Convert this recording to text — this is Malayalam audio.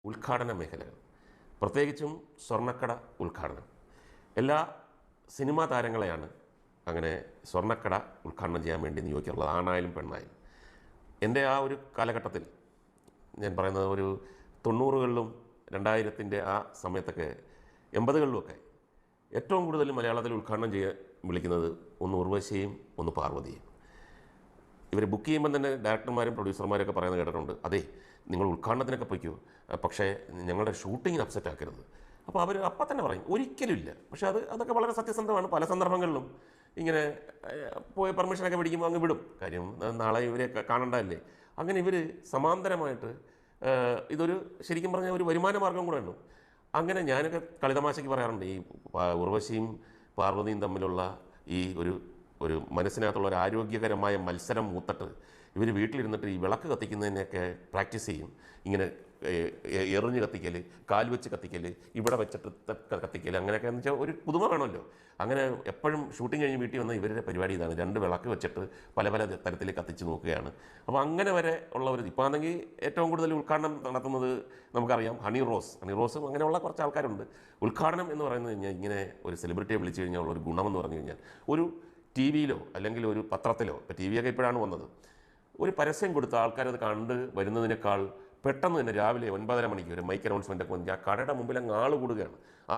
ഉദ്ഘാടന മേഖലകൾ, പ്രത്യേകിച്ചും സ്വർണ്ണക്കട ഉദ്ഘാടനം. എല്ലാ സിനിമാ താരങ്ങളെയാണ് അങ്ങനെ സ്വർണ്ണക്കട ഉദ്ഘാടനം ചെയ്യാൻ വേണ്ടി നിയോഗിക്കാറുള്ളത്, ആണായാലും പെണ്ണായാലും. എൻ്റെ ആ ഒരു കാലഘട്ടത്തിൽ, ഞാൻ പറയുന്നത് ഒരു 90കളിലും 2000-ൻ്റെ ആ സമയത്തൊക്കെ 80കളിലുമൊക്കെ ഏറ്റവും കൂടുതൽ മലയാളത്തിൽ ഉദ്ഘാടനം ചെയ്യാൻ വിളിക്കുന്നത് ഒന്ന് ഉർവശിയും ഒന്ന് പാർവതിയും. ഇവർ ബുക്ക് ചെയ്യുമ്പോൾ തന്നെ ഡയറക്ടർമാരും പ്രൊഡ്യൂസർമാരൊക്കെ പറയുന്നത് കേട്ടിട്ടുണ്ട്, അതെ നിങ്ങൾ ഉദ്ഘാടനത്തിനൊക്കെ പോയിക്കോ, പക്ഷേ ഞങ്ങളുടെ ഷൂട്ടിങ്ങിന് അപ്സെറ്റ് ആക്കരുത്. അപ്പോൾ അവർ അപ്പം തന്നെ പറയും ഒരിക്കലും ഇല്ല. പക്ഷേ അതൊക്കെ വളരെ സത്യസന്ധമാണ്. പല സന്ദർഭങ്ങളിലും ഇങ്ങനെ പോയി പെർമിഷനൊക്കെ പിടിക്കുമ്പോൾ അങ്ങ് വിടും. കാര്യം നാളെ ഇവരെ കാണണ്ടല്ലേ. അങ്ങനെ ഇവർ സമാന്തരമായിട്ട് ഇതൊരു ശരിക്കും പറഞ്ഞാൽ ഒരു വരുമാന മാർഗം കൂടെ ഉണ്ട്. അങ്ങനെ ഞാനൊക്കെ കളിതമാശയ്ക്ക് പറയാറുണ്ട്, ഈ ഉർവശിയും പാർവതിയും തമ്മിലുള്ള ഈ ഒരു മനസ്സിനകത്തുള്ള ഒരു ആരോഗ്യകരമായ മത്സരം മൂത്തിട്ട് ഇവർ വീട്ടിലിരുന്നിട്ട് ഈ വിളക്ക് കത്തിക്കുന്നതിനെയൊക്കെ പ്രാക്ടീസ് ചെയ്യും. ഇങ്ങനെ എറിഞ്ഞ് കത്തിക്കൽ, കാൽ വെച്ച് കത്തിക്കൽ, ഇവിടെ വെച്ചിട്ട് കത്തിക്കൽ, അങ്ങനെയൊക്കെ എന്ന് വെച്ചാൽ ഒരു പുതുമ വേണമല്ലോ. അങ്ങനെ എപ്പോഴും ഷൂട്ടിംഗ് കഴിഞ്ഞ് വീട്ടിൽ വന്ന ഇവരുടെ പരിപാടി ഇതാണ്, 2 വിളക്ക് വെച്ചിട്ട് പല പല തരത്തിൽ കത്തിച്ച് നോക്കുകയാണ്. അപ്പോൾ അങ്ങനെ വരെ ഉള്ള ഒരു ഇപ്പോൾ ആണെങ്കിൽ ഏറ്റവും കൂടുതൽ ഉദ്ഘാടനം നടത്തുന്നത് നമുക്കറിയാം ഹണി റോസും അങ്ങനെയുള്ള കുറച്ച് ആൾക്കാരുണ്ട്. ഉദ്ഘാടനം എന്ന് പറയുന്നത് കഴിഞ്ഞാൽ ഇങ്ങനെ ഒരു സെലിബ്രിറ്റിയെ വിളിച്ചു കഴിഞ്ഞാൽ ഉള്ള ഒരു ഗുണമെന്ന് പറഞ്ഞു കഴിഞ്ഞാൽ, ഒരു ടി വിയിലോ അല്ലെങ്കിൽ ഒരു പത്രത്തിലോ, ഇപ്പോൾ ടി വിയൊക്കെ ഇപ്പോഴാണ് വന്നത്, ഒരു പരസ്യം കൊടുത്ത ആൾക്കാരത് കണ്ട് വരുന്നതിനേക്കാൾ പെട്ടെന്ന് തന്നെ രാവിലെ 9:30 മണിക്ക് ഒരു മൈക്ക് അനൗൺസ്മെൻ്റ് ഒക്കെ വന്നിട്ട് ആ കടയുടെ മുമ്പിൽ അങ്ങ് ആൾ കൂടുകയാണ്.